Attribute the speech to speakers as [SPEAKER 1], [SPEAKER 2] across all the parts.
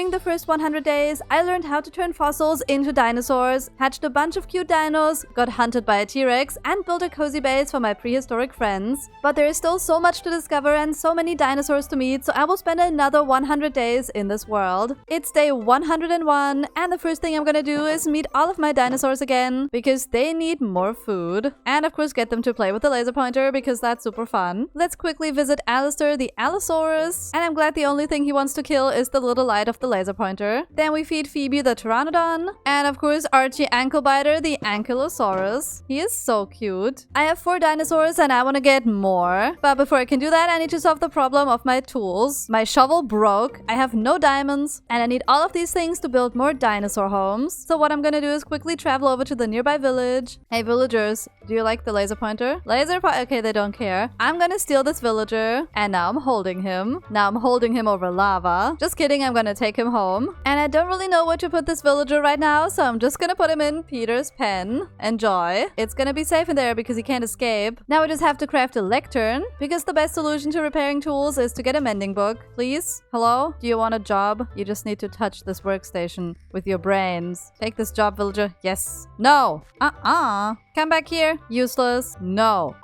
[SPEAKER 1] During the first 100 days, I learned how to turn fossils into dinosaurs, hatched a bunch of cute dinos, got hunted by a T-Rex, and built a cozy base for my prehistoric friends. But there is still so much to discover and so many dinosaurs to meet, so I will spend another 100 days in this world. It's day 101, and the first thing I'm gonna do is meet all of my dinosaurs again, because they need more food. And of course get them to play with the laser pointer, because that's super fun. Let's quickly visit Alistair the Allosaurus, and I'm glad the only thing he wants to kill is the little light of the laser pointer. Then we feed Phoebe the Pteranodon, and of course Archie Anklebiter the Ankylosaurus. He is so cute. I have 4 dinosaurs and I want to get more. But before I can do that, I need to solve the problem of my tools. My shovel broke, I have no diamonds, and I need all of these things to build more dinosaur homes. So what I'm gonna do is quickly travel over to the nearby village. Hey villagers, do you like the laser pointer? Okay, they don't care. I'm gonna steal this villager, and now I'm holding him. Now I'm holding him over lava. Just kidding, I'm gonna take him home. And I don't really know where to put this villager right now, so I'm just gonna put him in Peter's pen. Enjoy. It's gonna be safe in there because he can't escape. Now we just have to craft a lectern, because the best solution to repairing tools is to get a mending book. Please? Hello? Do you want a job? You just need to touch this workstation with your brains. Take this job, villager. Yes. No. Come back here. Useless. No.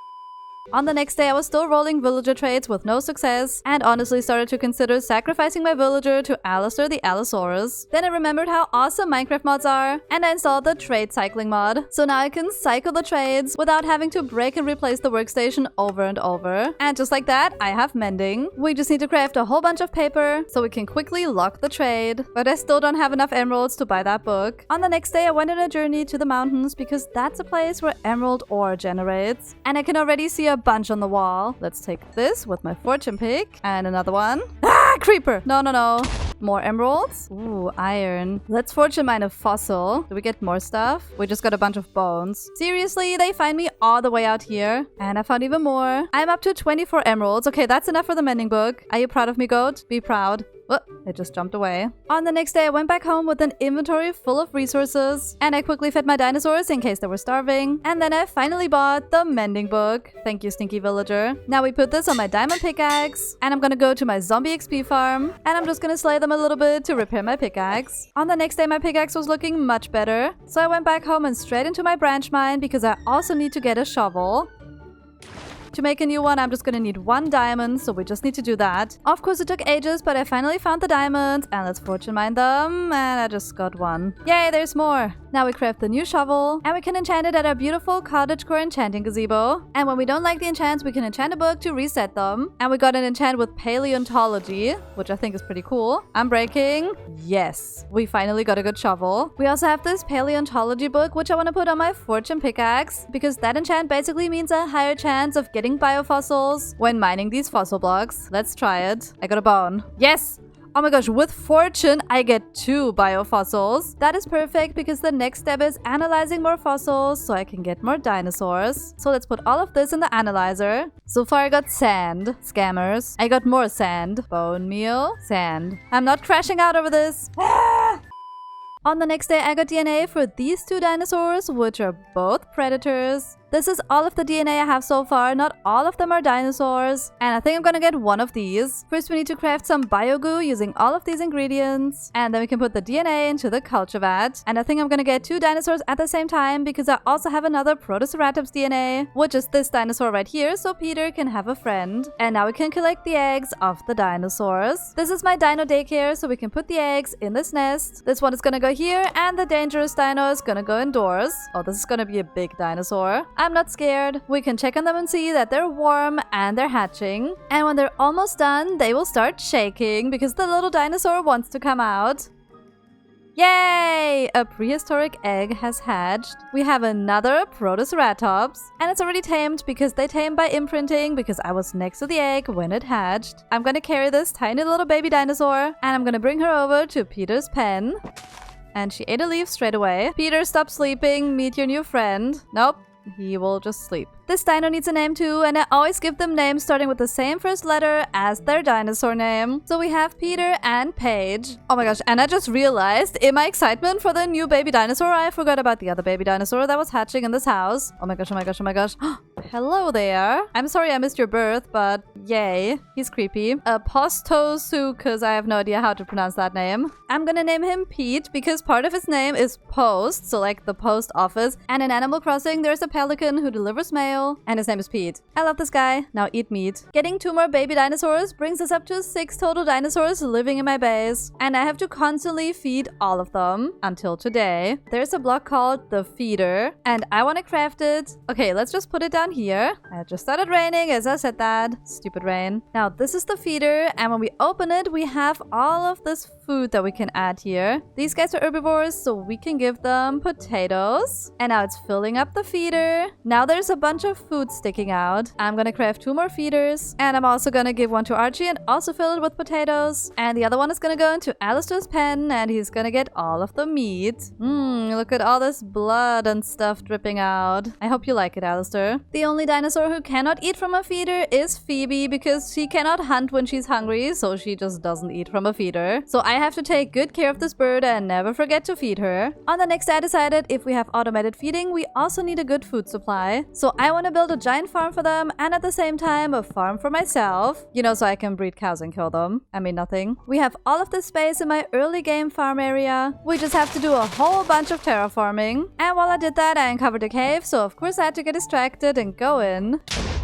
[SPEAKER 1] On the next day, I was still rolling villager trades with no success, and honestly started to consider sacrificing my villager to Alistair the Allosaurus. Then I remembered how awesome Minecraft mods are, and I installed the trade cycling mod. So now I can cycle the trades without having to break and replace the workstation over and over. And just like that, I have mending. We just need to craft a whole bunch of paper so we can quickly lock the trade. But I still don't have enough emeralds to buy that book. On the next day, I went on a journey to the mountains because that's a place where emerald ore generates. And I can already see a bunch on the wall. Let's take this with my fortune pick. And another one. Ah, creeper! No. More emeralds. Ooh, iron. Let's fortune mine a fossil. Do we get more stuff? We just got a bunch of bones. Seriously, they find me all the way out here. And I found even more. I'm up to 24 emeralds. Okay, that's enough for the mending book. Are you proud of me, goat? Be proud. Oh, it just jumped away. On the next day, I went back home with an inventory full of resources, and I quickly fed my dinosaurs in case they were starving. And then I finally bought the mending book. Thank you, stinky villager. Now we put this on my diamond pickaxe, and I'm gonna go to my zombie XP farm, and I'm just gonna slay them a little bit to repair my pickaxe. On the next day, my pickaxe was looking much better, so I went back home and straight into my branch mine because I also need to get a shovel. To make a new one, I'm just gonna need 1 diamond, so we just need to do that. Of course, it took ages, but I finally found the diamonds, and let's fortune mine them, and I just got 1. Yay, there's more! Now we craft the new shovel, and we can enchant it at our beautiful cottagecore enchanting gazebo. And when we don't like the enchants, we can enchant a book to reset them. And we got an enchant with paleontology, which I think is pretty cool. I'm breaking. Yes, we finally got a good shovel. We also have this paleontology book, which I want to put on my fortune pickaxe, because that enchant basically means a higher chance of getting biofossils when mining these fossil blocks. Let's try it. I got a bone. Yes! Oh my gosh, with fortune, I get 2 biofossils. That is perfect because the next step is analyzing more fossils so I can get more dinosaurs. So let's put all of this in the analyzer. So far I got sand. Scammers. I got more sand. Bone meal. Sand. I'm not crashing out over this. On the next day, I got DNA for these 2 dinosaurs, which are both predators. This is all of the DNA I have so far. Not all of them are dinosaurs. And I think I'm gonna get one of these. First, we need to craft some biogoo using all of these ingredients. And then we can put the DNA into the culture vat. And I think I'm gonna get 2 dinosaurs at the same time because I also have another Protoceratops DNA, which is this dinosaur right here, so Peter can have a friend. And now we can collect the eggs of the dinosaurs. This is my dino daycare, so we can put the eggs in this nest. This one is gonna go here, and the dangerous dino is gonna go indoors. Oh, this is gonna be a big dinosaur. I'm not scared. We can check on them and see that they're warm and they're hatching. And when they're almost done, they will start shaking because the little dinosaur wants to come out. Yay! A prehistoric egg has hatched. We have another Protoceratops, and it's already tamed because they tame by imprinting because I was next to the egg when it hatched. I'm gonna carry this tiny little baby dinosaur, and I'm gonna bring her over to Peter's pen. And she ate a leaf straight away. Peter, stop sleeping. Meet your new friend. Nope. He will just sleep. This dino needs a name too, and I always give them names starting with the same first letter as their dinosaur name. So we have Peter and Paige. Oh my gosh, and I just realized in my excitement for the new baby dinosaur, I forgot about the other baby dinosaur that was hatching in this house. Oh my gosh, oh my gosh, oh my gosh. Hello there. I'm sorry I missed your birth, but yay. He's creepy. Postosuchus, I have no idea how to pronounce that name. I'm gonna name him Pete because part of his name is post, so like the post office. And in Animal Crossing, there's a pelican who delivers mail, and his name is Pete. I love this guy. Now eat meat. Getting 2 more baby dinosaurs brings us up to 6 total dinosaurs living in my base, and I have to constantly feed all of them until today. There's a block called the feeder, and I want to craft it. Okay, let's just put it down here. It just started raining as I said that. Stupid rain. Now this is the feeder, and when we open it, we have all of this food that we can add here. These guys are herbivores, so we can give them potatoes. And now it's filling up the feeder. Now there's a bunch of food sticking out. I'm gonna craft 2 more feeders, and I'm also gonna give one to Archie and also fill it with potatoes. And the other one is gonna go into Alistair's pen, and he's gonna get all of the meat. Look at all this blood and stuff dripping out. I hope you like it, Alistair. The only dinosaur who cannot eat from a feeder is Phoebe, because she cannot hunt when she's hungry, so she just doesn't eat from a feeder. So I have to take good care of this bird and never forget to feed her. On the next day, I decided if we have automated feeding, we also need a good food supply. So I want to build a giant farm for them, and at the same time a farm for myself. You know, so I can breed cows and kill them. I mean nothing. We have all of this space in my early game farm area. We just have to do a whole bunch of terraforming. And while I did that, I uncovered a cave, so of course I had to get distracted and go in.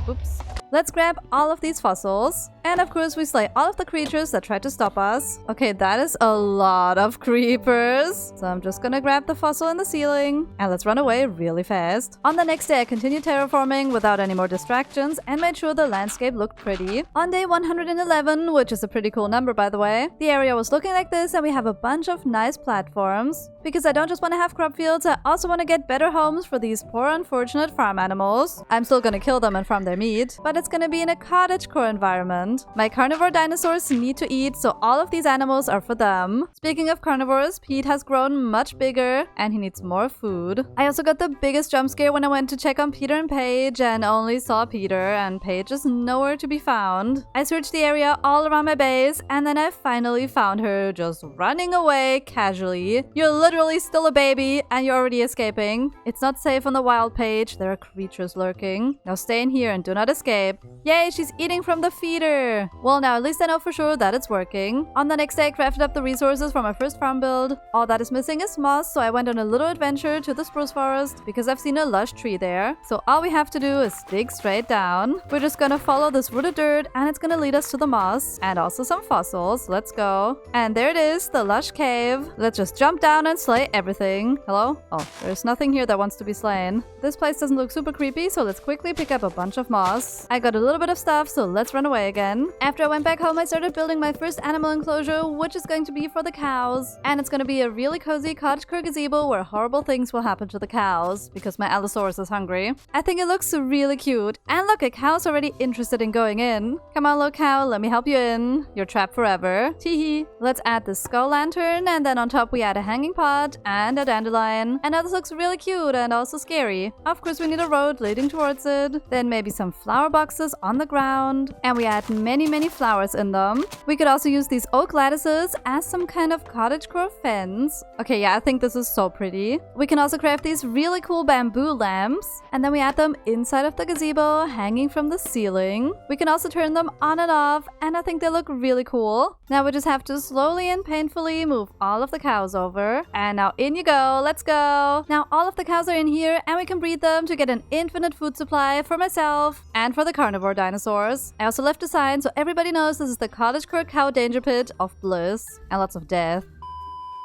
[SPEAKER 1] Oops. Let's grab all of these fossils. And of course we slay all of the creatures that try to stop us. Okay, that is a lot of creepers. So I'm just gonna grab the fossil in the ceiling. And let's run away really fast. On the next day I continued terraforming without any more distractions and made sure the landscape looked pretty. On day 111, which is a pretty cool number by the way, the area was looking like this, and we have a bunch of nice platforms. Because I don't just want to have crop fields, I also want to get better homes for these poor unfortunate farm animals. I'm still gonna kill them and farm their meat, but it's gonna be in a cottagecore environment. My carnivore dinosaurs need to eat, so all of these animals are for them. Speaking of carnivores, Pete has grown much bigger and he needs more food. I also got the biggest jump scare when I went to check on Peter and Paige and only saw Peter, and Paige is nowhere to be found. I searched the area all around my base, and then I finally found her just running away casually. You're literally still a baby and you're already escaping. It's not safe on the wild, Paige. There are creatures lurking. Now stay in here and do not escape. Yay, she's eating from the feeder. Well, now at least I know for sure that it's working. On the next day, I crafted up the resources for my first farm build. All that is missing is moss, so I went on a little adventure to the spruce forest because I've seen a lush tree there. So all we have to do is dig straight down. We're just gonna follow this rooted dirt, and it's gonna lead us to the moss and also some fossils. Let's go. And there it is, the lush cave. Let's just jump down and slay everything. Hello? Oh, there's nothing here that wants to be slain. This place doesn't look super creepy, so let's quickly pick up a bunch of moss. I got a little bit of stuff, so let's run away again. After I went back home, I started building my first animal enclosure, which is going to be for the cows. And it's going to be a really cozy cottagecore gazebo where horrible things will happen to the cows because my Allosaurus is hungry. I think it looks really cute. And look, a cow's already interested in going in. Come on, little cow, let me help you in. You're trapped forever. Teehee. Let's add the skull lantern, and then on top we add a hanging pot and a dandelion. And now this looks really cute and also scary. Of course, we need a road leading towards it. Then maybe some flower boxes on the ground. And we add many flowers in them. We could also use these oak lattices as some kind of cottagecore fence. Okay, yeah, I think this is so pretty. We can also craft these really cool bamboo lamps, and then we add them inside of the gazebo, hanging from the ceiling. We can also turn them on and off, and I think they look really cool. Now we just have to slowly and painfully move all of the cows over. And now in you go, let's go. Now all of the cows are in here, and we can breed them to get an infinite food supply for myself and for the carnivore dinosaurs. I also left a sign so everybody knows this is the cottagecore cow danger pit of bliss and lots of death.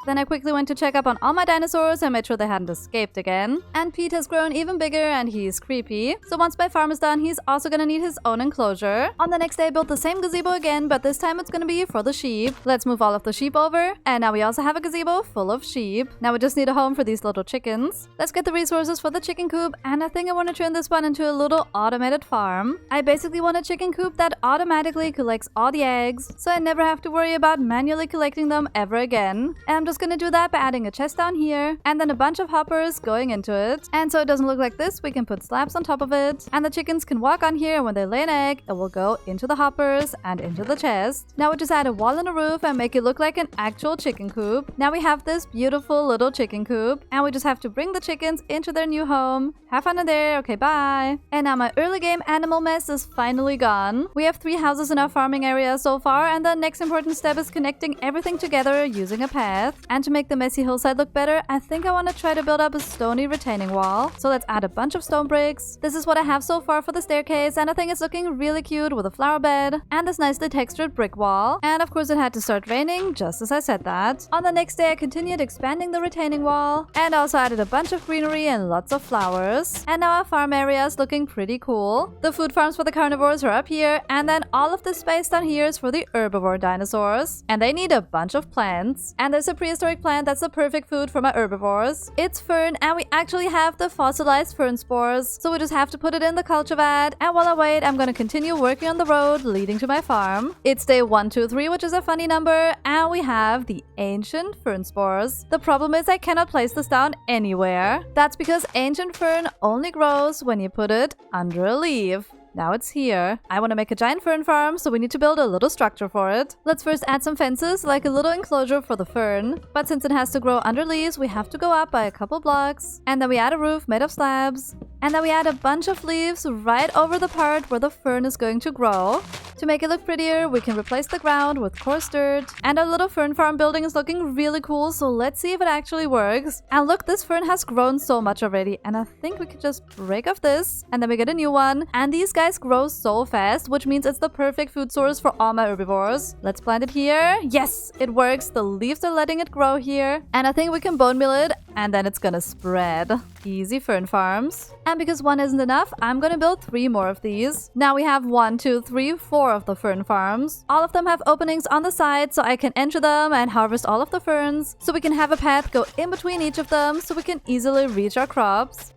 [SPEAKER 1] Then I quickly went to check up on all my dinosaurs and made sure they hadn't escaped again. And Pete has grown even bigger and he's creepy. So once my farm is done, he's also gonna need his own enclosure. On the next day, I built the same gazebo again, but this time it's gonna be for the sheep. Let's move all of the sheep over. And now we also have a gazebo full of sheep. Now we just need a home for these little chickens. Let's get the resources for the chicken coop, and I think I want to turn this one into a little automated farm. I basically want a chicken coop that automatically collects all the eggs, so I never have to worry about manually collecting them ever again. And I'm just gonna do that by adding a chest down here and then a bunch of hoppers going into it. And so it doesn't look like this, we can put slabs on top of it. And the chickens can walk on here, and when they lay an egg, it will go into the hoppers and into the chest. Now we just add a wall and a roof and make it look like an actual chicken coop. Now we have this beautiful little chicken coop, and we just have to bring the chickens into their new home. Have fun in there, okay, bye. And now my early game animal mess is finally gone. We have 3 houses in our farming area so far, and the next important step is connecting everything together using a path. And to make the messy hillside look better, I think I want to try to build up a stony retaining wall. So let's add a bunch of stone bricks. This is what I have so far for the staircase, and I think it's looking really cute with a flower bed and this nicely textured brick wall. And of course it had to start raining just as I said that. On the next day I continued expanding the retaining wall and also added a bunch of greenery and lots of flowers. And now our farm area is looking pretty cool. The food farms for the carnivores are up here, and then all of this space down here is for the herbivore dinosaurs. And they need a bunch of plants. And there's a prehistoric plant that's the perfect food for my herbivores. It's fern, and we actually have the fossilized fern spores. So we just have to put it in the culture vat. And while I wait, I'm gonna continue working on the road leading to my farm. It's day 123, which is a funny number, and we have the ancient fern spores. The problem is I cannot place this down anywhere. That's because ancient fern only grows when you put it under a leaf. Now it's here. I want to make a giant fern farm, so we need to build a little structure for it. Let's first add some fences, like a little enclosure for the fern. But since it has to grow under leaves, we have to go up by a couple blocks. And then we add a roof made of slabs. And then we add a bunch of leaves right over the part where the fern is going to grow. To make it look prettier, we can replace the ground with coarse dirt. And our little fern farm building is looking really cool, so let's see if it actually works. And look, this fern has grown so much already, and I think we could just break off this, and then we get a new one. And these guys grow so fast, which means it's the perfect food source for all my herbivores. Let's plant it here. Yes, it works. The leaves are letting it grow here. And I think we can bone meal it, and then it's gonna spread. Easy fern farms. And because one isn't enough, I'm gonna build 3 more of these. Now we have 1, 2, 3, 4 of the fern farms. All of them have openings on the side, so I can enter them and harvest all of the ferns. So we can have a path go in between each of them, so we can easily reach our crops.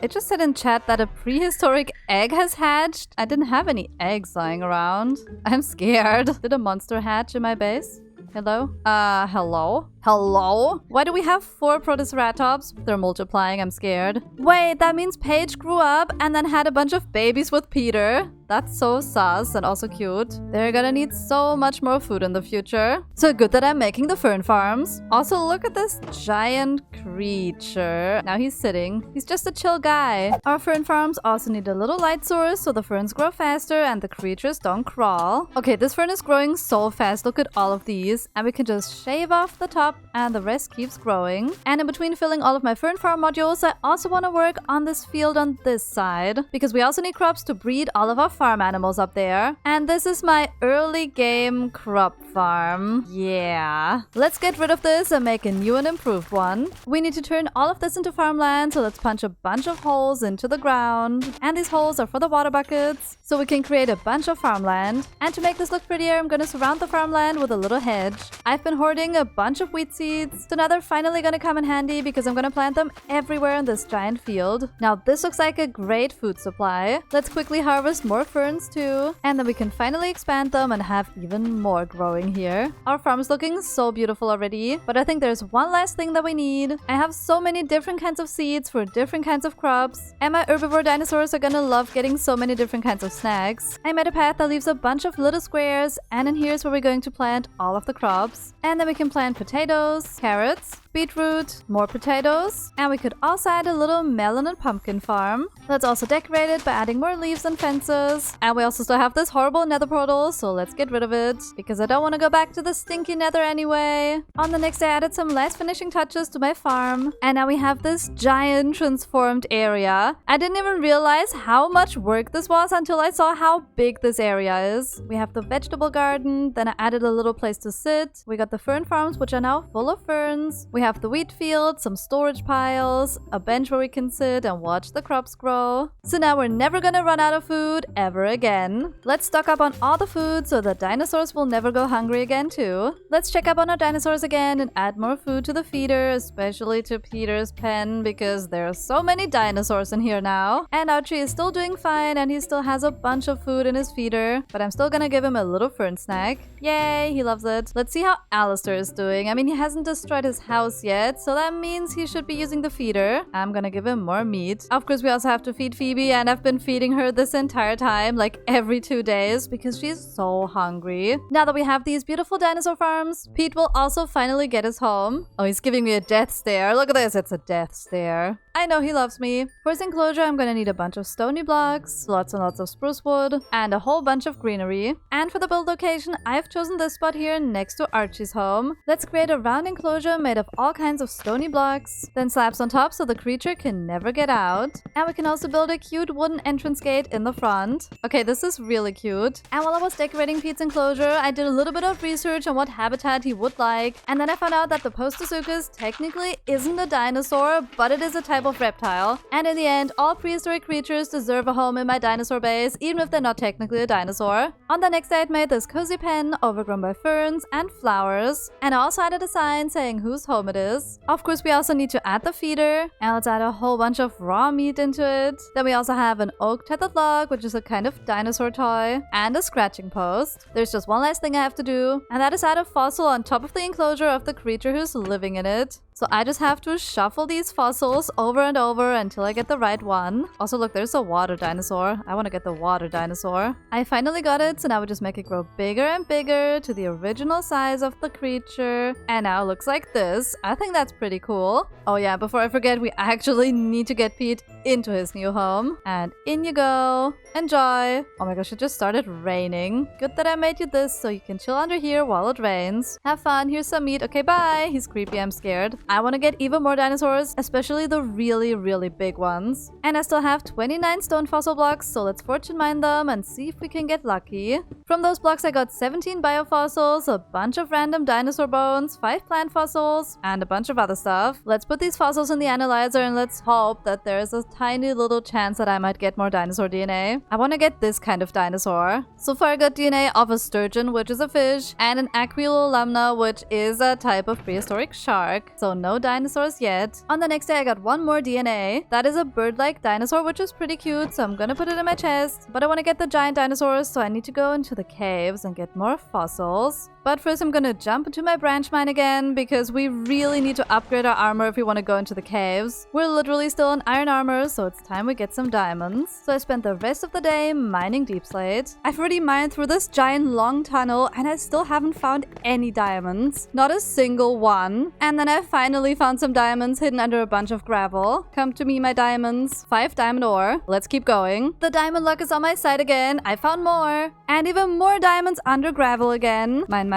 [SPEAKER 1] It just said in chat that a prehistoric egg has hatched. I didn't have any eggs lying around. I'm scared. Did a monster hatch in my base? Hello? Hello? Hello? Why do we have 4 Protoceratops? They're multiplying, I'm scared. Wait, that means Paige grew up and then had a bunch of babies with Peter. That's so sus and also cute. They're gonna need so much more food in the future. So good that I'm making the fern farms. Also, look at this giant creature. Now he's sitting. He's just a chill guy. Our fern farms also need a little light source so the ferns grow faster and the creatures don't crawl. Okay, this fern is growing so fast. Look at all of these. And we can just shave off the top and the rest keeps growing. And in between filling all of my fern farm modules, I also want to work on this field on this side, because we also need crops to breed all of our farm animals up there. And this is my early game crop farm. Yeah. Let's get rid of this and make a new and improved one. We need to turn all of this into farmland, so let's punch a bunch of holes into the ground. And these holes are for the water buckets, so we can create a bunch of farmland. And to make this look prettier, I'm gonna surround the farmland with a little hedge. I've been hoarding a bunch of wheat seeds, so now they're finally gonna come in handy because I'm gonna plant them everywhere in this giant field. Now this looks like a great food supply. Let's quickly harvest more ferns too, and then we can finally expand them and have even more growing here. Our farm is looking so beautiful already, but I think there's one last thing that we need. I have so many different kinds of seeds for different kinds of crops, and my herbivore dinosaurs are gonna love getting so many different kinds of snacks. I made a path that leaves a bunch of little squares, and in here's where we're going to plant all of the crops. And then we can plant potatoes, carrots, beetroot, more potatoes, and we could also add a little melon and pumpkin farm. Let's also decorate it by adding more leaves and fences. And we also still have this horrible nether portal, so let's get rid of it, because I don't want to go back to the stinky nether anyway. On the next day I added some last finishing touches to my farm, and now we have this giant transformed area. I didn't even realize how much work this was until I saw how big this area is. We have the vegetable garden, then I added a little place to sit. We got the fern farms, which are now full of ferns. We We have the wheat field, some storage piles, a bench where we can sit and watch the crops grow. So now we're never gonna run out of food ever again. Let's stock up on all the food so the dinosaurs will never go hungry again too. Let's check up on our dinosaurs again and add more food to the feeder, especially to Peter's pen because there are so many dinosaurs in here now. And Archie is still doing fine and he still has a bunch of food in his feeder, but I'm still gonna give him a little fern snack. Yay, he loves it. Let's see how Alistair is doing. I mean, he hasn't destroyed his house yet, so that means he should be using the feeder. I'm gonna give him more meat. Of course, we also have to feed Phoebe, and I've been feeding her this entire time, like every 2 days, because she's so hungry. Now that we have these beautiful dinosaur farms, Pete will also finally get his home. Oh, he's giving me a death stare. Look at this, it's a death stare. I know he loves me. For his enclosure, I'm gonna need a bunch of stony blocks, lots and lots of spruce wood, and a whole bunch of greenery. And for the build location, I've chosen this spot here next to Archie's home. Let's create a round enclosure made of all kinds of stony blocks, then slabs on top so the creature can never get out. And we can also build a cute wooden entrance gate in the front. Okay, this is really cute. And while I was decorating Pete's enclosure, I did a little bit of research on what habitat he would like. And then I found out that the Postosuchus technically isn't a dinosaur, but it is a type of reptile. And in the end, all prehistoric creatures deserve a home in my dinosaur base, even if they're not technically a dinosaur. On the next day, I made this cozy pen overgrown by ferns and flowers. And I also added a sign saying whose home it is. Of course, we also need to add the feeder. And let's add a whole bunch of raw meat into it. Then we also have an oak tethered log, which is a kind of dinosaur toy, and a scratching post. There's just one last thing I have to do, and that is add a fossil on top of the enclosure of the creature who's living in it. So I just have to shuffle these fossils over and over until I get the right one. Also, look, there's a water dinosaur. I want to get the water dinosaur. I finally got it, so now we just make it grow bigger and bigger to the original size of the creature. And now it looks like this. I think that's pretty cool. Oh yeah, before I forget, we actually need to get Pete into his new home. And in you go. Enjoy. Oh my gosh, it just started raining. Good that I made you this so you can chill under here while it rains. Have fun. Here's some meat. Okay, bye. He's creepy. I'm scared. I want to get even more dinosaurs, especially the really, really big ones. And I still have 29 stone fossil blocks, so let's fortune mine them and see if we can get lucky. From those blocks, I got 17 biofossils, a bunch of random dinosaur bones, 5 plant fossils, and a bunch of other stuff. Let's put these fossils in the analyzer and let's hope that there's a tiny little chance that I might get more dinosaur DNA. I want to get this kind of dinosaur. So far I got DNA of a sturgeon, which is a fish, and an Aquilolamna, which is a type of prehistoric shark. So no dinosaurs yet. On the next day I got one more DNA. That is a bird-like dinosaur, which is pretty cute, so I'm gonna put it in my chest. But I want to get the giant dinosaurs, so I need to go into the caves and get more fossils. But first I'm gonna jump into my branch mine again, because we really need to upgrade our armor if we want to go into the caves. We're literally still in iron armor, so it's time we get some diamonds. So I spent the rest of the day mining deep slate. I've already mined through this giant long tunnel and I still haven't found any diamonds. Not a single one. And then I finally found some diamonds hidden under a bunch of gravel. Come to me, my diamonds. 5 diamond ore. Let's keep going. The diamond luck is on my side again. I found more. And even more diamonds under gravel again. Mine.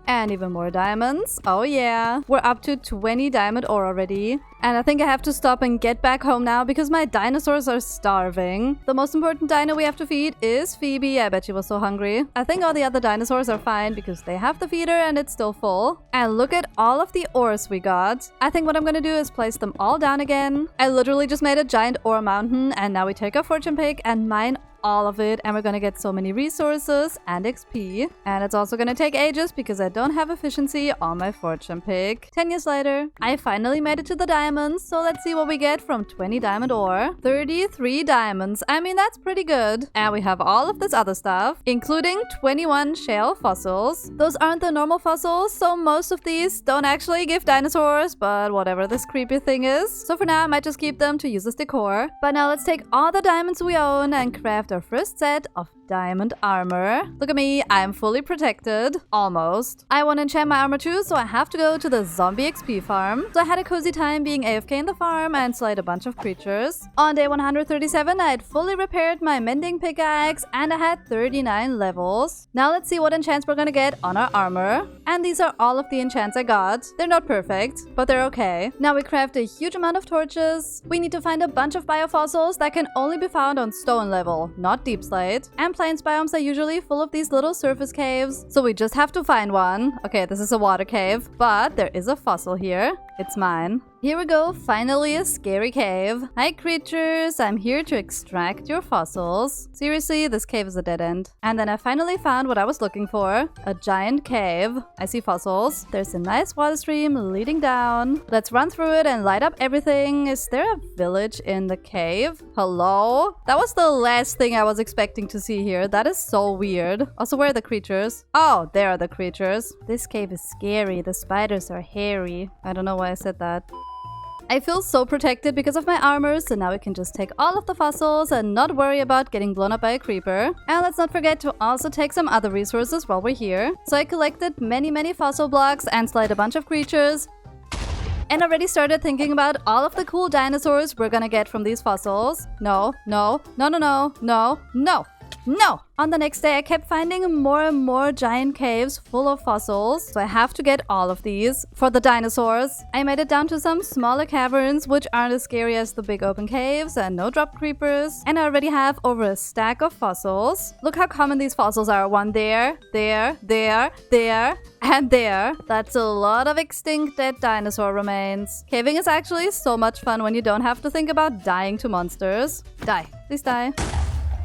[SPEAKER 1] And even more diamonds. Oh yeah. We're up to 20 diamond ore already. And I think I have to stop and get back home now because my dinosaurs are starving. The most important dino we have to feed is Phoebe. I bet she was so hungry. I think all the other dinosaurs are fine because they have the feeder and it's still full. And look at all of the ores we got. I think what I'm gonna do is place them all down again. I literally just made a giant ore mountain, and now we take our fortune pick and mine all of it, and we're gonna get so many resources and XP. And it's also gonna take ages because I don't have efficiency on my fortune pick. 10 years later, I finally made it to the diamonds, so let's see what we get from 20 diamond ore. 33 diamonds. I mean, that's pretty good. And we have all of this other stuff, including 21 shale fossils. Those aren't the normal fossils, so most of these don't actually give dinosaurs, but whatever this creepy thing is. So for now, I might just keep them to use as decor. But now let's take all the diamonds we own and craft our first set of diamond armor. Look at me, I'm fully protected. Almost. I want to enchant my armor too, so I have to go to the zombie XP farm. So I had a cozy time being AFK in the farm and slayed a bunch of creatures. On day 137, I had fully repaired my mending pickaxe and I had 39 levels. Now let's see what enchants we're gonna get on our armor. And these are all of the enchants I got. They're not perfect, but they're okay. Now we craft a huge amount of torches. We need to find a bunch of biofossils that can only be found on stone level, not deep slate. And and plains biomes are usually full of these little surface caves, so we just have to find one. Okay, this is a water cave, but there is a fossil here. It's mine. Here we go, finally a scary cave. Hi creatures, I'm here to extract your fossils. Seriously, this cave is a dead end. And then I finally found what I was looking for. A giant cave. I see fossils. There's a nice water stream leading down. Let's run through it and light up everything. Is there a village in the cave? Hello? That was the last thing I was expecting to see here. That is so weird. Also, where are the creatures? Oh, there are the creatures. This cave is scary. The spiders are hairy. I don't know why I said that. I feel so protected because of my armor, so now we can just take all of the fossils and not worry about getting blown up by a creeper. And let's not forget to also take some other resources while we're here. So I collected many fossil blocks and slayed a bunch of creatures. And already started thinking about all of the cool dinosaurs we're gonna get from these fossils. No. On the next day, I kept finding more and more giant caves full of fossils, so I have to get all of these. For the dinosaurs, I made it down to some smaller caverns, which aren't as scary as the big open caves and no drop creepers. And I already have over a stack of fossils. Look how common these fossils are. One there, and there. That's a lot of extinct dead dinosaur remains. Caving is actually so much fun when you don't have to think about dying to monsters. Die. Please die.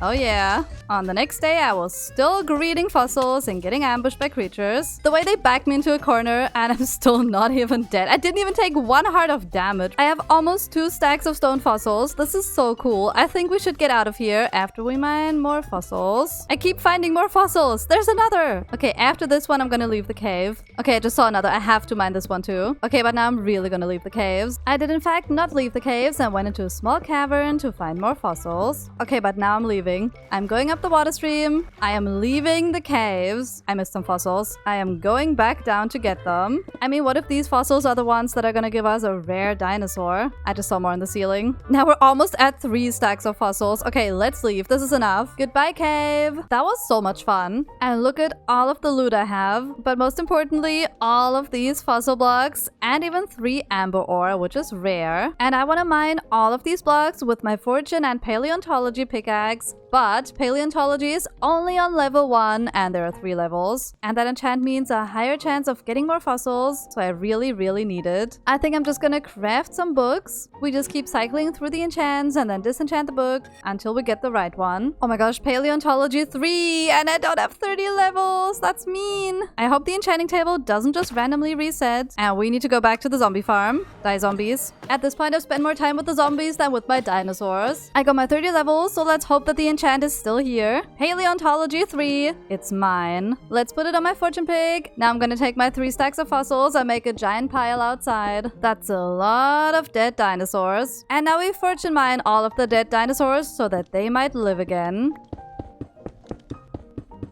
[SPEAKER 1] Oh yeah. On the next day, I was still greeting fossils and getting ambushed by creatures. The way they backed me into a corner and I'm still not even dead. I didn't even take 1 heart of damage. I have almost 2 stacks of stone fossils. This is so cool. I think we should get out of here after we mine more fossils. I keep finding more fossils. There's another. Okay, after this one, I'm gonna leave the cave. Okay, I just saw another. I have to mine this one too. Okay, but now I'm really gonna leave the caves. I did in fact not leave the caves and went into a small cavern to find more fossils. Okay, but now I'm leaving. I'm going up the water stream. I am leaving the caves. I missed some fossils. I am going back down to get them. I mean, what if these fossils are the ones that are gonna give us a rare dinosaur? I just saw more on the ceiling. Now we're almost at 3 stacks of fossils. Okay, let's leave. This is enough. Goodbye, cave. That was so much fun. And look at all of the loot I have. But most importantly, all of these fossil blocks and even 3 amber ore, which is rare. And I want to mine all of these blocks with my fortune and paleontology pickaxe. But paleontology is only on level 1 and there are 3 levels. And that enchant means a higher chance of getting more fossils, so I really need it. I think I'm just gonna craft some books. We just keep cycling through the enchants and then disenchant the book until we get the right one. Oh my gosh, paleontology 3 and I don't have 30 levels. That's mean. I hope the enchanting table doesn't just randomly reset. And we need to go back to the zombie farm. Die zombies. At this point, I've spent more time with the zombies than with my dinosaurs. I got my 30 levels, so let's hope that the enchant is still here. Paleontology 3. It's mine. Let's put it on my fortune pig. Now I'm gonna take my 3 stacks of fossils and make a giant pile outside. That's a lot of dead dinosaurs. And now we fortune mine all of the dead dinosaurs so that they might live again.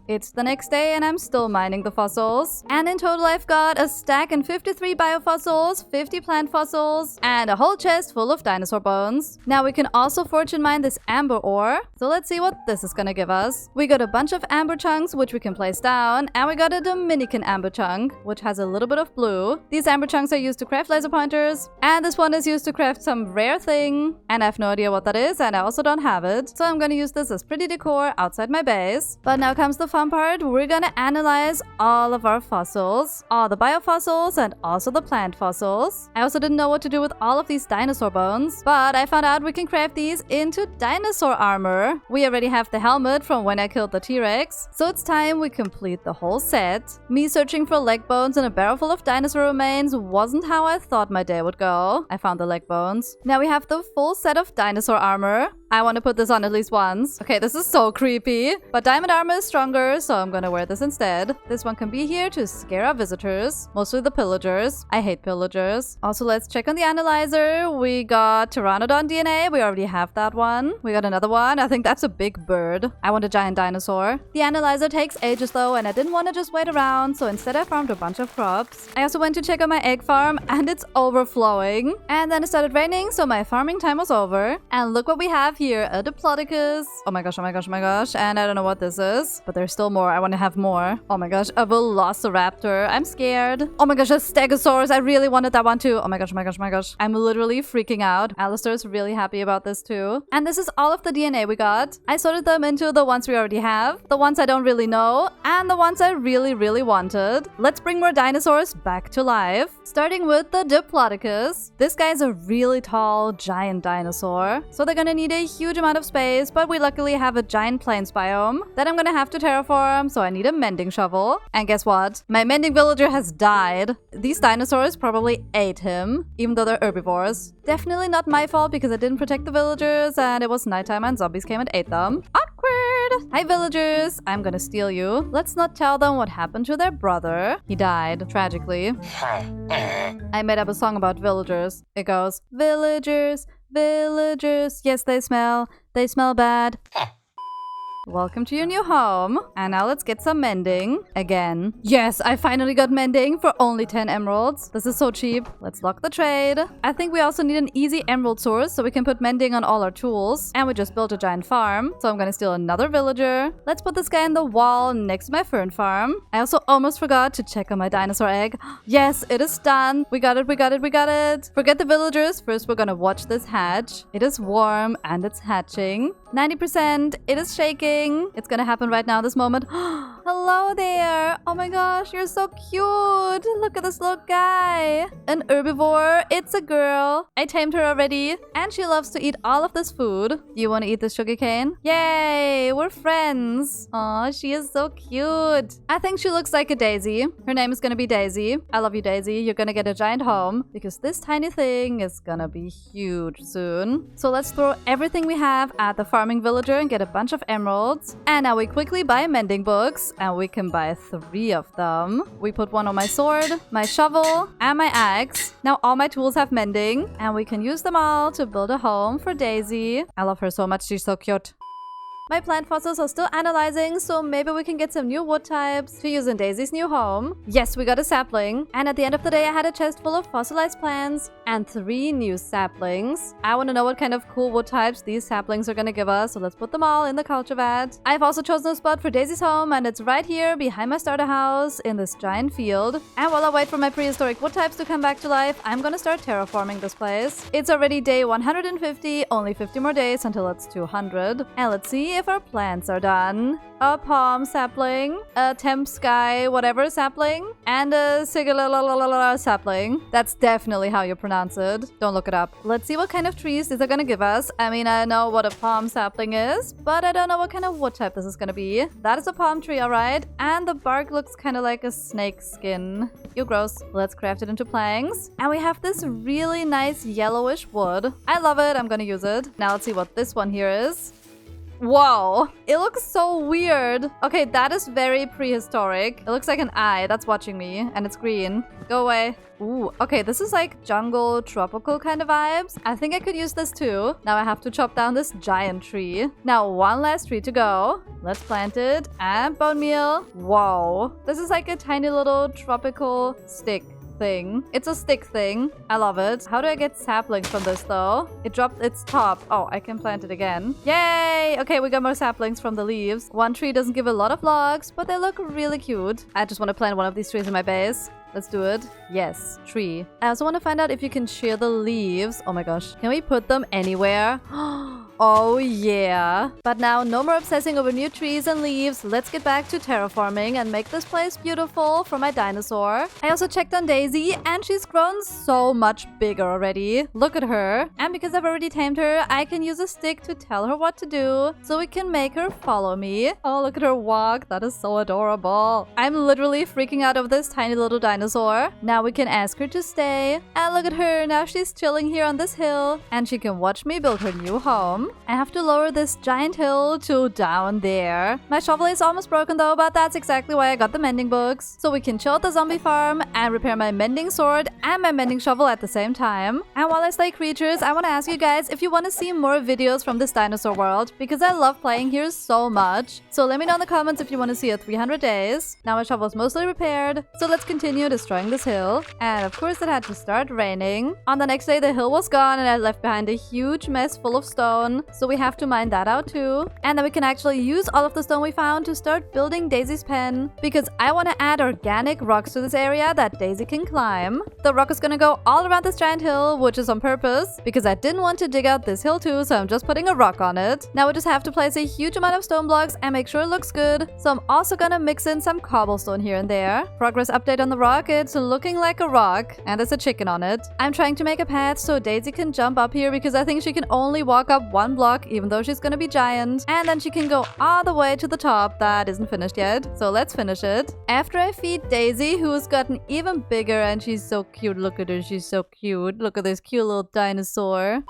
[SPEAKER 1] It's the next day and I'm still mining the fossils. And in total I've got a stack and 53 biofossils, 50 plant fossils, and a whole chest full of dinosaur bones. Now we can also fortune mine this amber ore. So let's see what this is gonna give us. We got a bunch of amber chunks which we can place down, and we got a Dominican amber chunk which has a little bit of blue. These amber chunks are used to craft laser pointers, and this one is used to craft some rare thing. And I have no idea what that is, and I also don't have it. So I'm gonna use this as pretty decor outside my base. But now comes the fun part. We're gonna analyze all of our fossils, all the biofossils and also the plant fossils. I also didn't know what to do with all of these dinosaur bones, but I found out we can craft these into dinosaur armor. We already have the helmet from when I killed the T-Rex, so it's time we complete the whole set. Me searching for leg bones in a barrel full of dinosaur remains wasn't how I thought my day would go. I found the leg bones. Now we have the full set of dinosaur armor. I want to put this on at least once. Okay, this is so creepy, but diamond armor is stronger, so I'm gonna wear this instead. This one can be here to scare our visitors, mostly the pillagers. I hate pillagers. Also, let's check on the analyzer. We got Pteranodon DNA. We already have that one. We got another one. I think that's a big bird. I want a giant dinosaur. The analyzer takes ages though, and I didn't want to just wait around, so instead I farmed a bunch of crops. I also went to check on my egg farm, and it's overflowing. And then it started raining, so my farming time was over. And look what we have have here a Diplodocus. Oh my gosh, oh my gosh, oh my gosh. And I don't know what this is, but there's still more. I want to have more. Oh my gosh, a Velociraptor. I'm scared. Oh my gosh, a Stegosaurus. I really wanted that one too. Oh my gosh, oh my gosh, oh my gosh. I'm literally freaking out. Alistair's really happy about this too. And this is all of the DNA we got. I sorted them into the ones we already have, the ones I don't really know, and the ones I really, really wanted. Let's bring more dinosaurs back to life. Starting with the Diplodocus. This guy's a really tall, giant dinosaur. So they're gonna need a huge amount of space, but we luckily have a giant plains biome that I'm gonna have to terraform, so I need a mending shovel. And guess what? My mending villager has died. These dinosaurs probably ate him, even though they're herbivores. Definitely not my fault because I didn't protect the villagers and it was nighttime and zombies came and ate them. Awkward! Hi villagers! I'm gonna steal you. Let's not tell them what happened to their brother. He died, tragically. I made up a song about villagers. It goes, villagers, villagers, yes they smell bad. Welcome to your new home. And now let's get some mending. Again. Yes, I finally got mending for only 10 emeralds. This is so cheap. Let's lock the trade. I think we also need an easy emerald source so we can put mending on all our tools. And we just built a giant farm. So I'm gonna steal another villager. Let's put this guy in the wall next to my fern farm. I also almost forgot to check on my dinosaur egg. Yes, it is done. We got it, we got it, we got it. Forget the villagers. First, we're gonna watch this hatch. It is warm and it's hatching. 90%. It is shaking. It's gonna happen right now, this moment. Hello there. Oh my gosh, you're so cute. Look at this little guy. An herbivore. It's a girl. I tamed her already. And she loves to eat all of this food. Do you want to eat this sugarcane? Yay, we're friends. Aw, she is so cute. I think she looks like a daisy. Her name is gonna be Daisy. I love you, Daisy. You're gonna get a giant home because this tiny thing is gonna be huge soon. So let's throw everything we have at the farming villager and get a bunch of emeralds. And now we quickly buy mending books, and we can buy 3 of them. We put one on my sword, my shovel, and my axe. Now all my tools have mending, and we can use them all to build a home for Daisy. I love her so much, she's so cute. My plant fossils are still analyzing, so maybe we can get some new wood types to use in Daisy's new home. Yes, we got a sapling. And at the end of the day, I had a chest full of fossilized plants and 3 new saplings. I want to know what kind of cool wood types these saplings are going to give us, so let's put them all in the culture vat. I've also chosen a spot for Daisy's home, and it's right here behind my starter house in this giant field. And while I wait for my prehistoric wood types to come back to life, I'm going to start terraforming this place. It's already day 150, only 50 more days until it's 200. And let's see if our plants are done. A palm sapling, a temp sky whatever sapling, and a sigala sapling. That's definitely how you pronounce it. Don't look it up. Let's see what kind of trees these are gonna give us. I mean, I know what a palm sapling is, but I don't know what kind of wood type this is gonna be. That is a palm tree, alright. And the bark looks kind of like a snake skin. Ew, gross. Let's craft it into planks. And we have this really nice yellowish wood. I love it. I'm gonna use it. Now let's see what this one here is. Whoa, it looks so weird. Okay, that is very prehistoric. It looks like an eye that's watching me, and it's green. Go away. Ooh, okay, this is like jungle, tropical kind of vibes. I think I could use this too. Now I have to chop down this giant tree. Now one last tree to go. Let's plant it and bone meal. Whoa, this is like a tiny little tropical stick thing. It's a stick thing. I love it. How do I get saplings from this though? It dropped its top. Oh, I can plant it again. Yay! Okay, we got more saplings from the leaves. One tree doesn't give a lot of logs, but they look really cute. I just want to plant one of these trees in my base. Let's do it. Yes, tree. I also want to find out if you can shear the leaves. Oh my gosh. Can we put them anywhere? Oh yeah. But now no more obsessing over new trees and leaves. Let's get back to terraforming and make this place beautiful for my dinosaur. I also checked on Daisy and she's grown so much bigger already. Look at her. And because I've already tamed her, I can use a stick to tell her what to do so we can make her follow me. Oh, look at her walk. That is so adorable. I'm literally freaking out over this tiny little dinosaur. Now we can ask her to stay. And look at her. Now she's chilling here on this hill and she can watch me build her new home. I have to lower this giant hill to down there. My shovel is almost broken though, but that's exactly why I got the mending books. So we can chill at the zombie farm and repair my mending sword and my mending shovel at the same time. And while I slay creatures, I want to ask you guys if you want to see more videos from this dinosaur world, because I love playing here so much. So let me know in the comments if you want to see a 300 days. Now my shovel is mostly repaired, so let's continue destroying this hill. And of course it had to start raining. On the next day the hill was gone and I left behind a huge mess full of stone. stone, so we have to mine that out too. And then we can actually use all of the stone we found to start building Daisy's pen, because I want to add organic rocks to this area that Daisy can climb. The rock is gonna go all around this giant hill, which is on purpose, because I didn't want to dig out this hill too, so I'm just putting a rock on it. Now we just have to place a huge amount of stone blocks and make sure it looks good. So I'm also gonna mix in some cobblestone here and there. Progress update on the rock, it's looking like a rock, and there's a chicken on it. I'm trying to make a path so Daisy can jump up here, because I think she can only walk up one block, even though she's gonna be giant. And then she can go all the way to the top. That isn't finished yet, so let's finish it. After I feed Daisy, who's gotten even bigger, and she's so cute. Look at her, she's so cute. Look at this cute little dinosaur.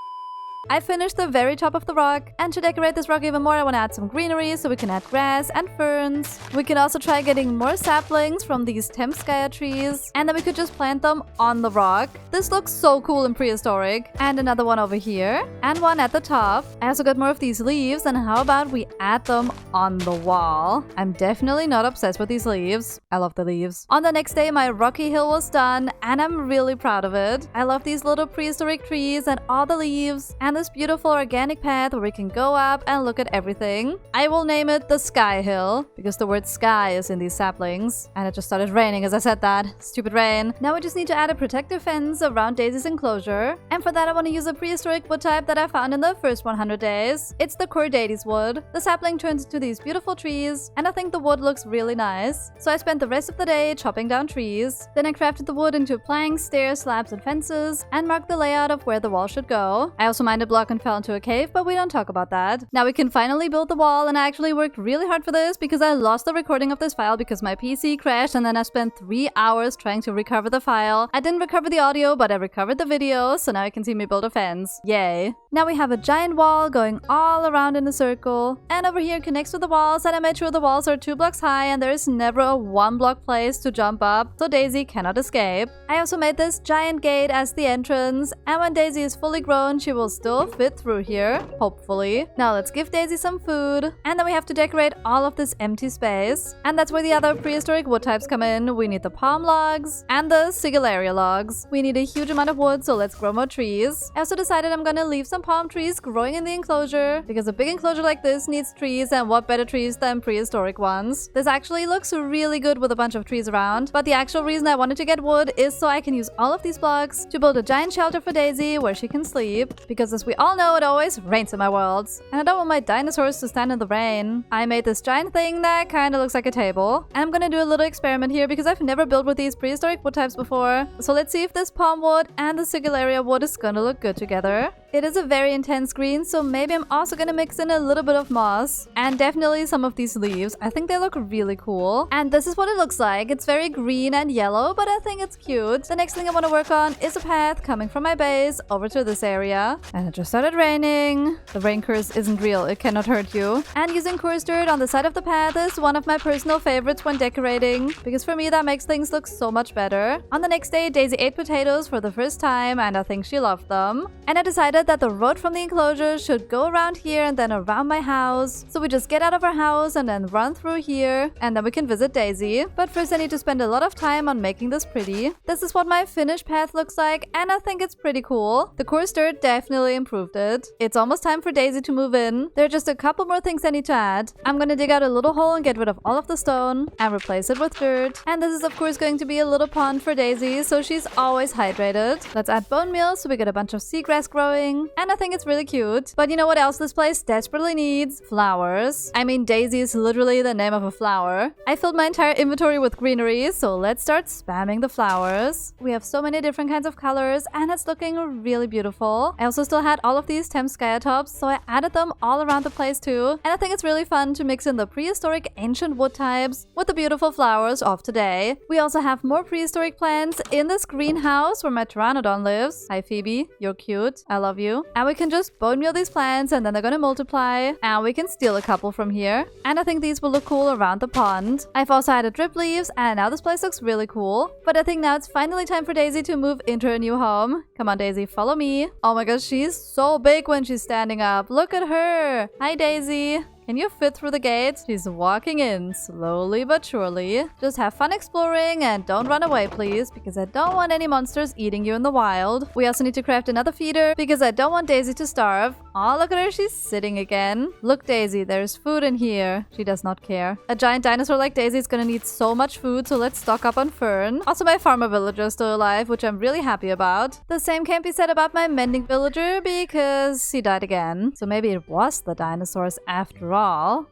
[SPEAKER 1] I finished the very top of the rock, and to decorate this rock even more, I want to add some greenery so we can add grass and ferns. We can also try getting more saplings from these Temskaya trees, and then we could just plant them on the rock. This looks so cool and prehistoric. And another one over here, and one at the top. I also got more of these leaves, and how about we add them on the wall? I'm definitely not obsessed with these leaves. I love the leaves. On the next day, my rocky hill was done, and I'm really proud of it. I love these little prehistoric trees and all the leaves, and this beautiful organic path where we can go up and look at everything. I will name it the Sky Hill, because the word sky is in these saplings. And it just started raining as I said that. Stupid rain. Now we just need to add a protective fence around Daisy's enclosure. And for that I want to use a prehistoric wood type that I found in the first 100 days. It's the Cordates wood. The sapling turns into these beautiful trees, and I think the wood looks really nice. So I spent the rest of the day chopping down trees. Then I crafted the wood into planks, stairs, slabs, and fences, and marked the layout of where the wall should go. I also mined a block and fell into a cave, but we don't talk about that. Now we can finally build the wall, and I actually worked really hard for this because I lost the recording of this file because my PC crashed, and then I spent 3 hours trying to recover the file. I didn't recover the audio, but I recovered the video, so now you can see me build a fence. Yay. Now we have a giant wall going all around in a circle, and over here connects to the walls, and I made sure the walls are 2 blocks high and there is never a 1 block place to jump up, so Daisy cannot escape. I also made this giant gate as the entrance, and when Daisy is fully grown, she will still fit through here, hopefully. Now let's give Daisy some food, and then we have to decorate all of this empty space, and that's where the other prehistoric wood types come in. We need the palm logs and the sigillaria logs. We need a huge amount of wood, so let's grow more trees. I also decided I'm gonna leave some palm trees growing in the enclosure, because a big enclosure like this needs trees, and what better trees than prehistoric ones. This actually looks really good with a bunch of trees around, but the actual reason I wanted to get wood is so I can use all of these blocks to build a giant shelter for Daisy where she can sleep, because as we all know, it always rains in my worlds, and I don't want my dinosaurs to stand in the rain. I made this giant thing that kinda looks like a table, and I'm gonna do a little experiment here because I've never built with these prehistoric wood types before. So let's see if this palm wood and the sigillaria wood is gonna look good together. It is a very intense green, so maybe I'm also gonna mix in a little bit of moss, and definitely some of these leaves. I think they look really cool, and this is what it looks like. It's very green and yellow, but I think it's cute. The next thing I want to work on is a path coming from my base over to this area, and it just started raining. The rain curse isn't real, it cannot hurt you. And using coarse dirt on the side of the path is one of my personal favorites when decorating, because for me that makes things look so much better. On the next day, Daisy ate potatoes for the first time, and I think she loved them. And I decided that the road from the enclosure should go around here and then around my house. So we just get out of our house and then run through here, and then we can visit Daisy. But first I need to spend a lot of time on making this pretty. This is what my finished path looks like, and I think it's pretty cool. The coarse dirt definitely improved it. It's almost time for Daisy to move in. There are just a couple more things I need to add. I'm gonna dig out a little hole and get rid of all of the stone and replace it with dirt. And this is of course going to be a little pond for Daisy, so she's always hydrated. Let's add bone meal so we get a bunch of seagrass growing, and I think it's really cute. But you know what else this place desperately needs? Flowers. I mean, Daisy is literally the name of a flower. I filled my entire inventory with greenery, so let's start spamming the flowers. We have so many different kinds of colors, and it's looking really beautiful. I also still had all of these Temskaya tops, so I added them all around the place too. And I think it's really fun to mix in the prehistoric ancient wood types with the beautiful flowers of today. We also have more prehistoric plants in this greenhouse where my pteranodon lives. Hi Phoebe, you're cute. I love you. And we can just bone meal these plants, and then they're gonna multiply, and we can steal a couple from here. And I think these will look cool around the pond. I've also added drip leaves, and now this place looks really cool. But I think now it's finally time for Daisy to move into her new home. Come on Daisy, follow me. Oh my gosh, she's so big when she's standing up. Look at her. Hi Daisy. Can you fit through the gate? She's walking in, slowly but surely. Just have fun exploring and don't run away, please, because I don't want any monsters eating you in the wild. We also need to craft another feeder because I don't want Daisy to starve. Oh, look at her, she's sitting again. Look, Daisy, there's food in here. She does not care. A giant dinosaur like Daisy is gonna need so much food, so let's stock up on fern. Also, my farmer villager is still alive, which I'm really happy about. The same can't be said about my mending villager because he died again. So maybe it was the dinosaurs after all.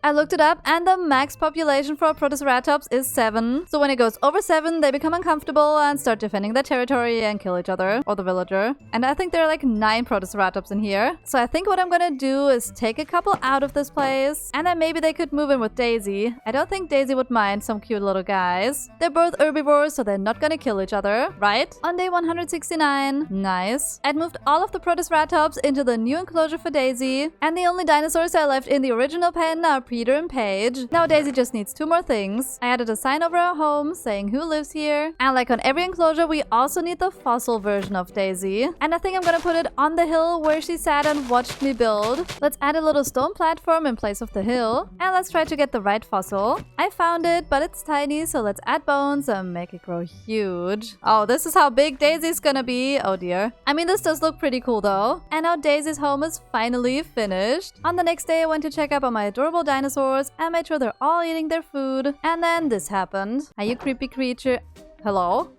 [SPEAKER 1] I looked it up and the max population for a Protoceratops is 7. So when it goes over 7, they become uncomfortable and start defending their territory and kill each other or the villager. And I think there are like 9 Protoceratops in here. So I think what I'm gonna do is take a couple out of this place and then maybe they could move in with Daisy. I don't think Daisy would mind some cute little guys. They're both herbivores, so they're not gonna kill each other, right? On day 169. Nice. I'd moved all of the Protoceratops into the new enclosure for Daisy, and the only dinosaurs I left in the original pen are Peter and Paige. Now Daisy just needs 2 more things. I added a sign over our home saying who lives here, and like on every enclosure, we also need the fossil version of Daisy. And I think I'm gonna put it on the hill where she sat and watched me build. Let's add a little stone platform in place of the hill, and let's try to get the right fossil. I found it, but it's tiny, so let's add bones and make it grow huge. Oh, this is how big Daisy's gonna be. Oh dear. I mean, this does look pretty cool though. And now Daisy's home is finally finished. On the next day, I went to check up on my adorable dinosaurs and made sure they're all eating their food. And then this happened. Are you creepy creature? Hello?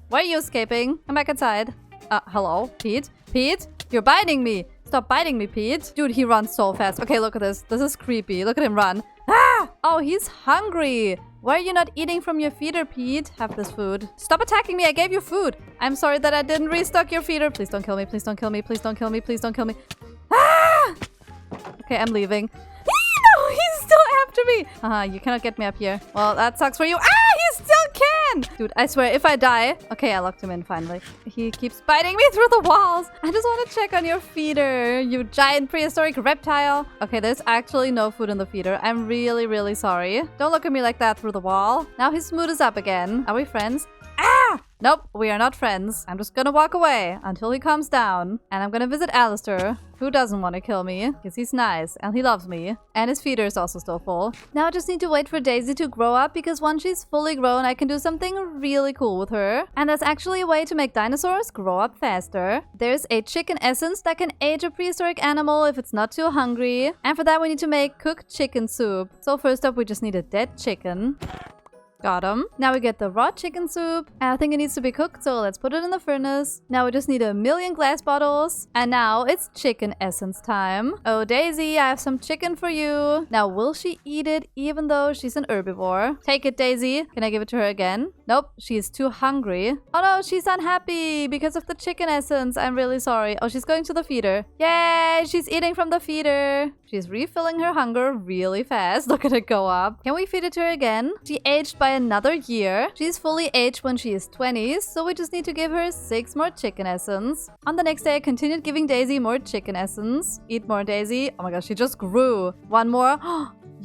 [SPEAKER 1] Why are you escaping? Come back inside. Hello? Pete? Pete? You're biting me! Stop biting me, Pete. Dude, he runs so fast. Okay, look at this. This is creepy. Look at him run. Ah! Oh, he's hungry. Why are you not eating from your feeder, Pete? Have this food. Stop attacking me. I gave you food. I'm sorry that I didn't restock your feeder. Please don't kill me. Please don't kill me. Please don't kill me. Please don't kill me. Ah! Okay, I'm leaving. No, he's still after me. You cannot get me up here. Well, that sucks for you. He still can! Dude, I swear, if I die... Okay, I locked him in finally. He keeps biting me through the walls. I just want to check on your feeder, you giant prehistoric reptile. Okay, there's actually no food in the feeder. I'm really, really sorry. Don't look at me like that through the wall. Now his mood is up again. Are we friends? Nope, we are not friends. I'm just gonna walk away until he calms down. And I'm gonna visit Alistair, who doesn't want to kill me, because he's nice and he loves me. And his feeder is also still full. Now I just need to wait for Daisy to grow up, because once she's fully grown, I can do something really cool with her. And that's actually a way to make dinosaurs grow up faster. There's a chicken essence that can age a prehistoric animal if it's not too hungry. And for that, we need to make cooked chicken soup. So first up, we just need a dead chicken. Got him. Now we get the raw chicken soup. And I think it needs to be cooked, so let's put it in the furnace. Now we just need 1,000,000 glass bottles. And now it's chicken essence time. Oh, Daisy, I have some chicken for you. Now, will she eat it even though she's an herbivore? Take it, Daisy. Can I give it to her again? Nope, she's too hungry. Oh no, she's unhappy because of the chicken essence. I'm really sorry. Oh, she's going to the feeder. Yay, she's eating from the feeder. She's refilling her hunger really fast. Look at it go up. Can we feed it to her again? She aged by another year. She's fully aged when she is 20, so we just need to give her 6 more chicken essence. On the next day, I continued giving Daisy more chicken essence. Eat more, Daisy. Oh my gosh, she just grew. 1 more.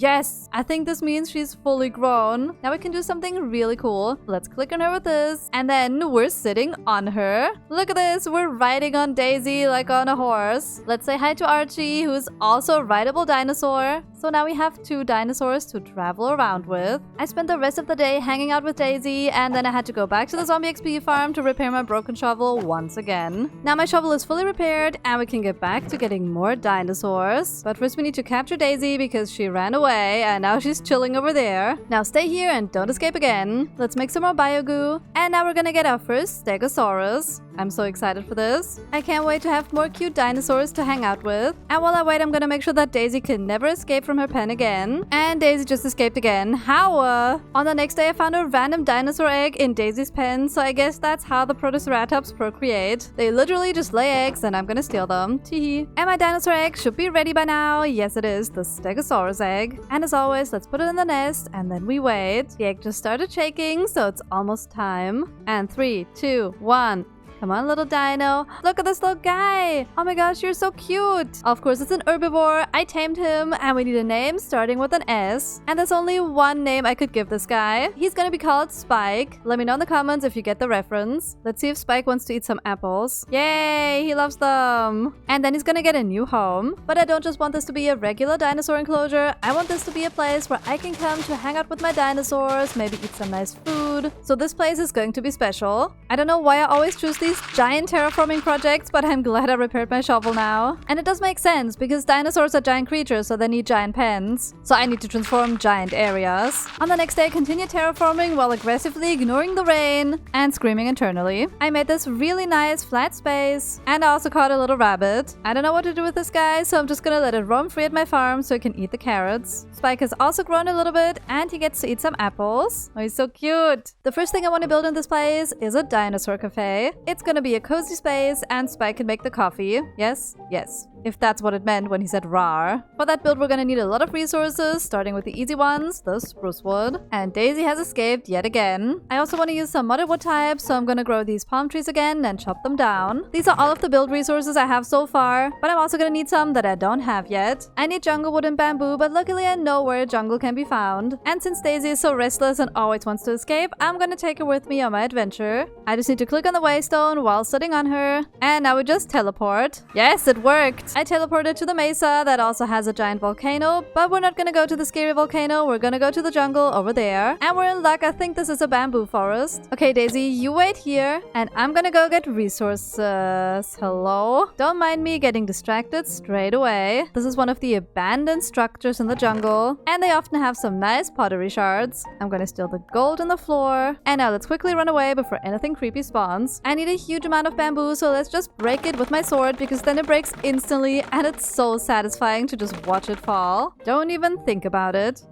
[SPEAKER 1] Yes, I think this means she's fully grown. Now we can do something really cool. Let's click on her with this. And then we're sitting on her. Look at this. We're riding on Daisy like on a horse. Let's say hi to Archie, who's also a rideable dinosaur. So now we have 2 dinosaurs to travel around with. I spent the rest of the day hanging out with Daisy, and then I had to go back to the zombie XP farm to repair my broken shovel once again. Now my shovel is fully repaired, and we can get back to getting more dinosaurs. But first we need to capture Daisy because she ran away. And now she's chilling over there. Now stay here and don't escape again. Let's make some more biogoo. And now we're gonna get our first Stegosaurus. I'm so excited for this. I can't wait to have more cute dinosaurs to hang out with. And while I wait, I'm gonna make sure that Daisy can never escape from her pen again. And Daisy just escaped again. How? On the next day, I found a random dinosaur egg in Daisy's pen, so I guess that's how the Protoceratops procreate. They literally just lay eggs and I'm gonna steal them. Teehee. And my dinosaur egg should be ready by now. Yes, it is, the Stegosaurus egg. And as always, let's put it in the nest and then we wait. The egg just started shaking, so it's almost time. And 3, 2, 1. Come on, little dino. Look at this little guy. Oh my gosh, you're so cute. Of course, it's an herbivore. I tamed him, and we need a name starting with an S. And there's only one name I could give this guy. He's gonna be called Spike. Let me know in the comments if you get the reference. Let's see if Spike wants to eat some apples. Yay, he loves them. And then he's gonna get a new home. But I don't just want this to be a regular dinosaur enclosure. I want this to be a place where I can come to hang out with my dinosaurs, maybe eat some nice food. So this place is going to be special. I don't know why I always choose these giant terraforming projects, but I'm glad I repaired my shovel now. And it does make sense because dinosaurs are giant creatures, so they need giant pens. So I need to transform giant areas. On the next day, I continued terraforming while aggressively ignoring the rain and screaming internally. I made this really nice flat space, and I also caught a little rabbit. I don't know what to do with this guy, so I'm just gonna let it roam free at my farm so it can eat the carrots. Spike has also grown a little bit, and he gets to eat some apples. Oh, he's so cute. The first thing I want to build in this place is a dinosaur cafe. It's gonna be a cozy space, and Spike can make the coffee. Yes? Yes. If that's what it meant when he said rawr. For that build, we're gonna need a lot of resources, starting with the easy ones, the spruce wood. And Daisy has escaped yet again. I also want to use some modded wood types, so I'm gonna grow these palm trees again and chop them down. These are all of the build resources I have so far, but I'm also gonna need some that I don't have yet. I need jungle wood and bamboo, but luckily I know where jungle can be found. And since Daisy is so restless and always wants to escape, I'm gonna take her with me on my adventure. I just need to click on the waystone while sitting on her, and now we just teleport. Yes, it worked! I teleported to the mesa that also has a giant volcano, but we're not gonna go to the scary volcano, we're gonna go to the jungle over there. And we're in luck, I think this is a bamboo forest. Okay, Daisy, you wait here, and I'm gonna go get resources. Hello? Don't mind me getting distracted straight away. This is one of the abandoned structures in the jungle, and they often have some nice pottery shards. I'm gonna steal the gold on the floor. And now let's quickly run away before anything creepy spawns. I need a huge amount of bamboo, so let's just break it with my sword, because then it breaks instantly, and it's so satisfying to just watch it fall. Don't even think about it.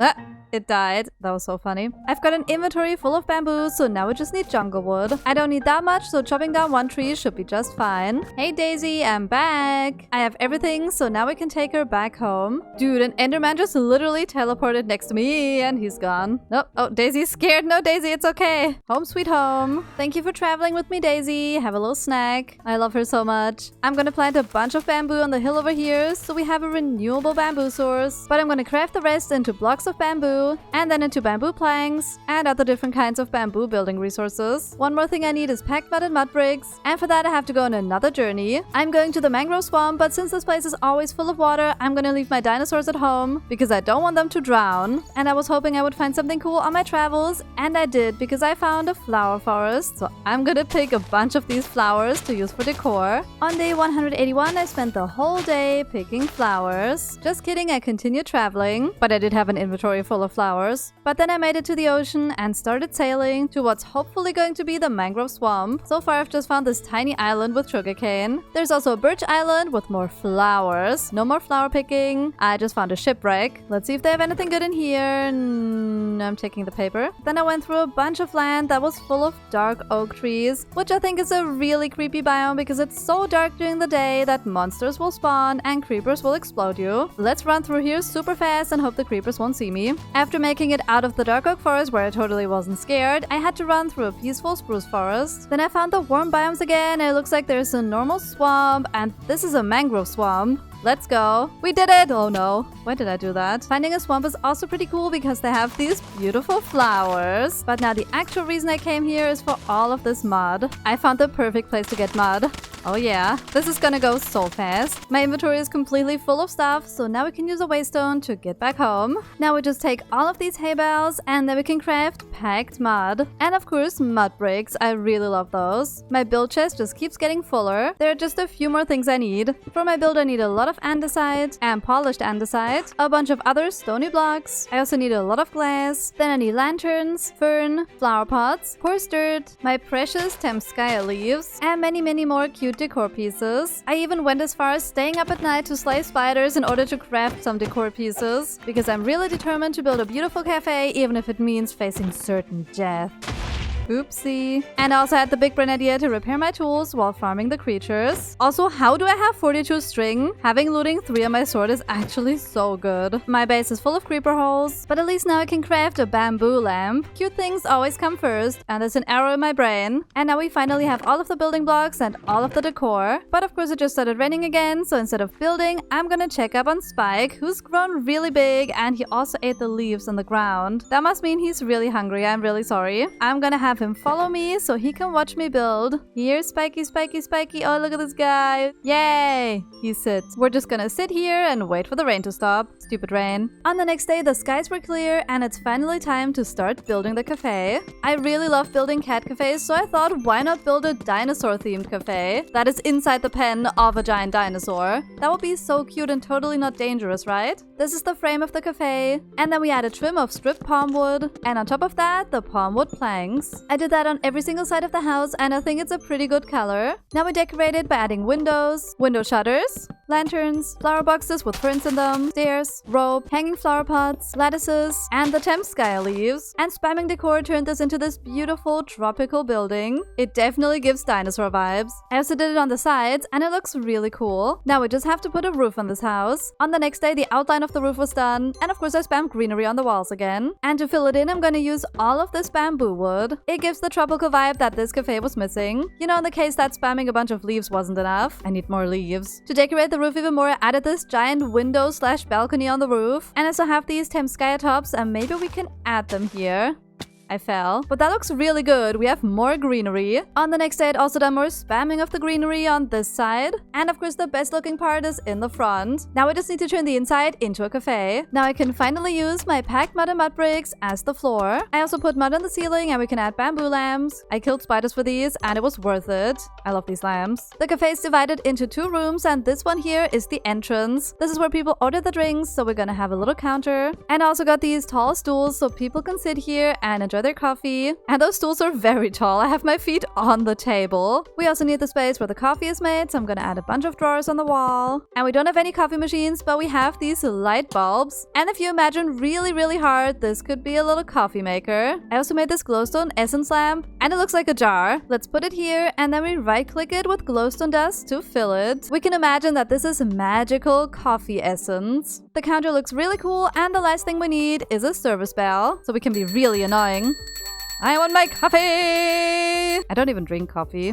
[SPEAKER 1] It died. That was so funny. I've got an inventory full of bamboo, so now we just need jungle wood. I don't need that much, so chopping down one tree should be just fine. Hey Daisy, I'm back. I have everything, so now we can take her back home. Dude, an Enderman just literally teleported next to me, and he's gone. Nope. Oh, Daisy's scared. No, Daisy, it's okay. Home sweet home. Thank you for traveling with me, Daisy. Have a little snack. I love her so much. I'm gonna plant a bunch of bamboo on the hill over here, so we have a renewable bamboo source. But I'm gonna craft the rest into blocks of bamboo, and then into bamboo planks and other different kinds of bamboo building resources. One more thing I need is packed mud and mud bricks, and for that I have to go on another journey. I'm going to the mangrove swamp, but since this place is always full of water, I'm gonna leave my dinosaurs at home because I don't want them to drown. And I was hoping I would find something cool on my travels, and I did, because I found a flower forest. So I'm gonna pick a bunch of these flowers to use for decor. On day 181, I spent the whole day picking flowers. Just kidding, I continued traveling, but I did have an inventory full of flowers. But then I made it to the ocean and started sailing to what's hopefully going to be the mangrove swamp. So far I've just found this tiny island with sugarcane. There's also a birch island with more flowers. No more flower picking. I just found a shipwreck. Let's see if they have anything good in here. I'm taking the paper. Then I went through a bunch of land that was full of dark oak trees, which I think is a really creepy biome because it's so dark during the day that monsters will spawn and creepers will explode you. Let's run through here super fast and hope the creepers won't see me. After making it out of the dark oak forest where I totally wasn't scared, I had to run through a peaceful spruce forest. Then I found the warm biomes again, and it looks like there's a normal swamp, and this is a mangrove swamp. Let's go. We did it! Oh no. Why did I do that? Finding a swamp is also pretty cool because they have these beautiful flowers. But now the actual reason I came here is for all of this mud. I found the perfect place to get mud. Oh yeah, this is gonna go so fast. My inventory is completely full of stuff, so now we can use a waystone to get back home. Now we just take all of these hay bales, and then we can craft packed mud. And of course, mud bricks. I really love those. My build chest just keeps getting fuller. There are just a few more things I need. For my build, I need a lot of andesite and polished andesite, a bunch of other stony blocks. I also need a lot of glass. Then I need lanterns, fern, flower pots, coarse dirt, my precious Temskaya leaves, and many more cute decor pieces. I even went as far as staying up at night to slay spiders in order to craft some decor pieces, because I'm really determined to build a beautiful cafe even if it means facing certain death. Oopsie. And I also had the big brain idea to repair my tools while farming the creatures. Also, how do I have 42 string? Having looting 3 on my sword is actually so good. My base is full of creeper holes, but at least now I can craft a bamboo lamp. Cute things always come first, and there's an arrow in my brain. And now we finally have all of the building blocks and all of the decor. But of course it just started raining again, so instead of building, I'm gonna check up on Spike, who's grown really big, and he also ate the leaves on the ground. That must mean he's really hungry. I'm really sorry. I'm gonna have him follow me so he can watch me build. Here, Spiky, Spiky, Spiky. Oh, look at this guy. Yay! He sits. We're just gonna sit here and wait for the rain to stop. Stupid rain. On the next day, the skies were clear, and it's finally time to start building the cafe. I really love building cat cafes, so I thought, why not build a dinosaur-themed cafe that is inside the pen of a giant dinosaur? That would be so cute and totally not dangerous, right? This is the frame of the cafe, and then we add a trim of stripped palm wood, and on top of that, the palm wood planks. I did that on every single side of the house, and I think it's a pretty good color. Now we decorate it by adding windows, window shutters, lanterns, flower boxes with ferns in them, stairs, rope, hanging flower pots, lattices, and the temp sky leaves. And spamming decor turned this into this beautiful tropical building. It definitely gives dinosaur vibes. I also did it on the sides, and it looks really cool. Now we just have to put a roof on this house. On the next day, the outline of the roof was done, and of course I spammed greenery on the walls again. And to fill it in, I'm gonna use all of this bamboo wood. It gives the tropical vibe that this cafe was missing. You know, in the case that spamming a bunch of leaves wasn't enough. I need more leaves. To decorate the roof even more, I added this giant window slash balcony on the roof. And I also have these Temskaya tops, and maybe we can add them here. I fell. But that looks really good. We have more greenery. On the next day, I'd also done more spamming of the greenery on this side. And of course, the best looking part is in the front. Now I just need to turn the inside into a cafe. Now I can finally use my packed mud and mud bricks as the floor. I also put mud on the ceiling, and we can add bamboo lamps. I killed spiders for these, and it was worth it. I love these lamps. The cafe is divided into 2 rooms, and this one here is the entrance. This is where people order the drinks, so we're gonna have a little counter. And I also got these tall stools so people can sit here and enjoy their coffee. And those stools are very tall. I have my feet on the table. We also need the space where the coffee is made, so I'm gonna add a bunch of drawers on the wall. And we don't have any coffee machines, but we have these light bulbs. And if you imagine really hard, this could be a little coffee maker. I also made this glowstone essence lamp, and it looks like a jar. Let's put it here, and then we right-click it with glowstone dust to fill it. We can imagine that this is magical coffee essence. The counter looks really cool, and the last thing we need is a service bell, so we can be really annoying. I want my coffee! I don't even drink coffee.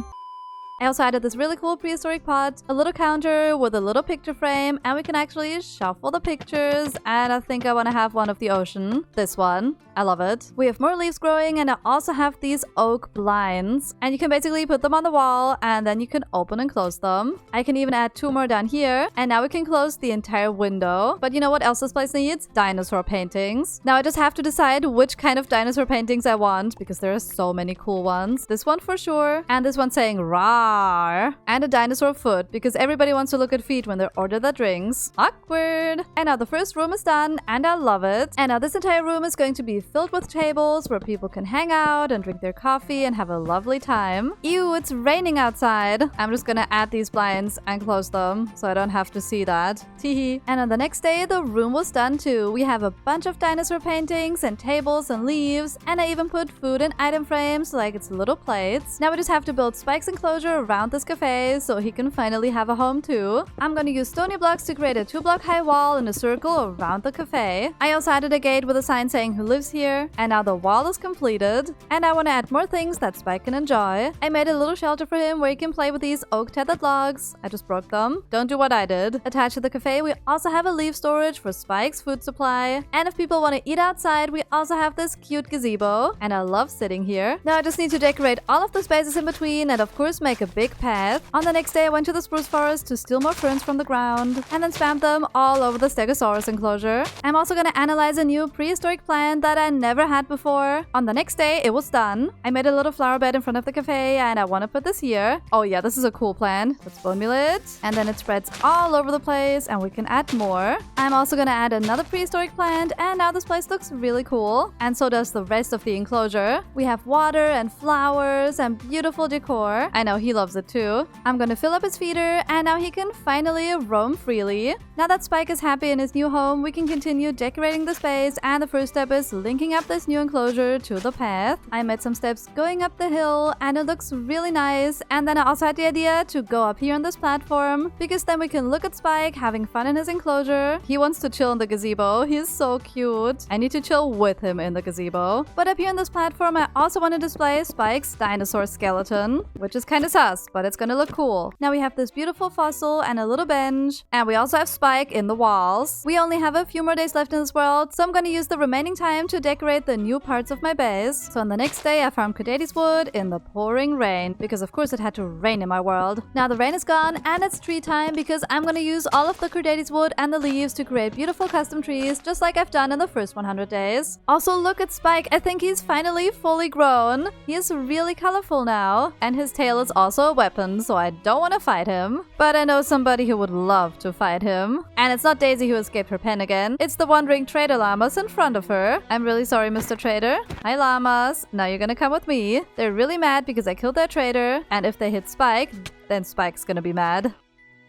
[SPEAKER 1] I also added this really cool prehistoric pot, a little counter with a little picture frame, and we can actually shuffle the pictures, and I think I want to have one of the ocean. This one. I love it. We have more leaves growing, and I also have these oak blinds, and you can basically put them on the wall, and then you can open and close them. I can even add 2 more down here, and now we can close the entire window. But you know what else this place needs? Dinosaur paintings. Now I just have to decide which kind of dinosaur paintings I want, because there are so many cool ones. This one for sure, and this one saying "Rawr." And a dinosaur foot, because everybody wants to look at feet when they order their drinks. Awkward. And now the first room is done, and I love it. And now this entire room is going to be filled with tables where people can hang out and drink their coffee and have a lovely time. Ew, it's raining outside. I'm just gonna add these blinds and close them so I don't have to see that. Teehee. And on the next day, the room was done too. We have a bunch of dinosaur paintings and tables and leaves, and I even put food in item frames like it's little plates. Now we just have to build Spike's enclosure around this cafe so he can finally have a home too. I'm gonna use stony blocks to create a 2-block high wall in a circle around the cafe. I also added a gate with a sign saying who lives here, and now the wall is completed. And I want to add more things that Spike can enjoy. I made a little shelter for him where he can play with these oak tethered logs. I just broke them. Don't do what I did. Attached to the cafe, we also have a leaf storage for Spike's food supply. And if people want to eat outside, we also have this cute gazebo. And I love sitting here. Now I just need to decorate all of the spaces in between, and of course make a big path. On the next day, I went to the spruce forest to steal more ferns from the ground, and then spammed them all over the Stegosaurus enclosure. I'm also gonna analyze a new prehistoric plant that I never had before. On the next day, it was done. I made a little flower bed in front of the cafe, and I want to put this here. Oh yeah, this is a cool plant. Let's bone meal it, and then it spreads all over the place, and we can add more. I'm also gonna add another prehistoric plant, and now this place looks really cool. And so does the rest of the enclosure. We have water and flowers and beautiful decor. I know he loves it too. I'm gonna fill up his feeder, and now he can finally roam freely. Now that Spike is happy in his new home, we can continue decorating the space, and the first step is linking up this new enclosure to the path. I made some steps going up the hill, and it looks really nice. And then I also had the idea to go up here on this platform, because then we can look at Spike having fun in his enclosure. He wants to chill in the gazebo. He's so cute. I need to chill with him in the gazebo. But up here on this platform, I also want to display Spike's dinosaur skeleton, which is kind of sus, but it's gonna look cool. Now we have this beautiful fossil and a little bench, and we also have Spike in the walls. We only have a few more days left in this world, so I'm gonna use the remaining time to decorate the new parts of my base. So on the next day, I farmed Cordades wood in the pouring rain, because of course it had to rain in my world. Now the rain is gone, and it's tree time, because I'm gonna use all of the Cordades wood and the leaves to create beautiful custom trees, just like I've done in the first 100 days. Also, look at Spike. I think he's finally fully grown. He is really colorful now, and his tail is also a weapon, so I don't want to fight him. But I know somebody who would love to fight him. And it's not Daisy who escaped her pen again. It's the wandering trader llamas in front of her. I'm really sorry, Mr. Trader. Hi, llamas. Now you're gonna come with me. They're really mad because I killed their trader, and if they hit Spike, then Spike's gonna be mad.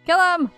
[SPEAKER 1] Kill him!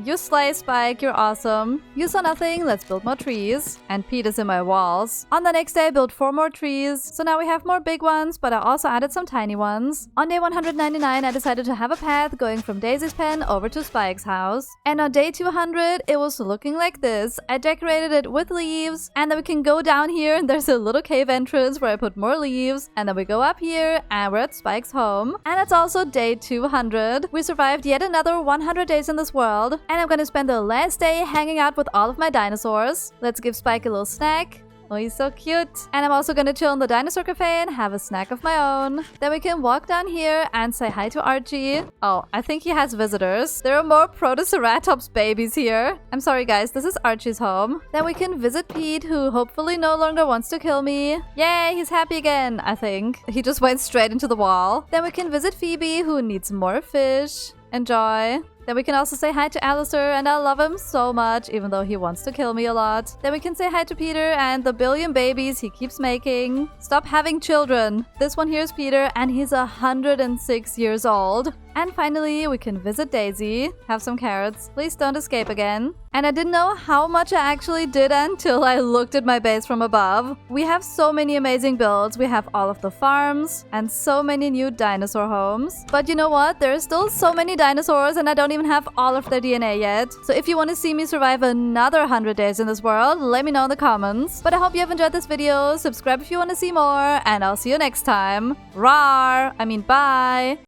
[SPEAKER 1] You slay, Spike, you're awesome. You saw nothing, let's build more trees. And Pete is in my walls. On the next day, I built 4 more trees. So now we have more big ones, but I also added some tiny ones. On day 199, I decided to have a path going from Daisy's pen over to Spike's house. And on day 200, it was looking like this. I decorated it with leaves, and then we can go down here, and there's a little cave entrance where I put more leaves. And then we go up here, and we're at Spike's home. And it's also day 200. We survived yet another 100 days in this world. And I'm gonna spend the last day hanging out with all of my dinosaurs. Let's give Spike a little snack. Oh, he's so cute. And I'm also gonna chill in the dinosaur cafe and have a snack of my own. Then we can walk down here and say hi to Archie. Oh, I think he has visitors. There are more Protoceratops babies here. I'm sorry guys, this is Archie's home. Then we can visit Pete, who hopefully no longer wants to kill me. Yay, he's happy again, I think. He just went straight into the wall. Then we can visit Phoebe, who needs more fish. Enjoy. Then we can also say hi to Alistair, and I love him so much, even though he wants to kill me a lot. Then we can say hi to Peter and the billion babies he keeps making. Stop having children. This one here is Peter, and he's 106 years old. And finally, we can visit Daisy. Have some carrots. Please don't escape again. And I didn't know how much I actually did until I looked at my base from above. We have so many amazing builds. We have all of the farms and so many new dinosaur homes. But you know what? There are still so many dinosaurs, and I don't even have all of their DNA yet. So if you want to see me survive another 100 days in this world, let me know in the comments. But I hope you have enjoyed this video. Subscribe if you want to see more, and I'll see you next time. Rawr! Bye!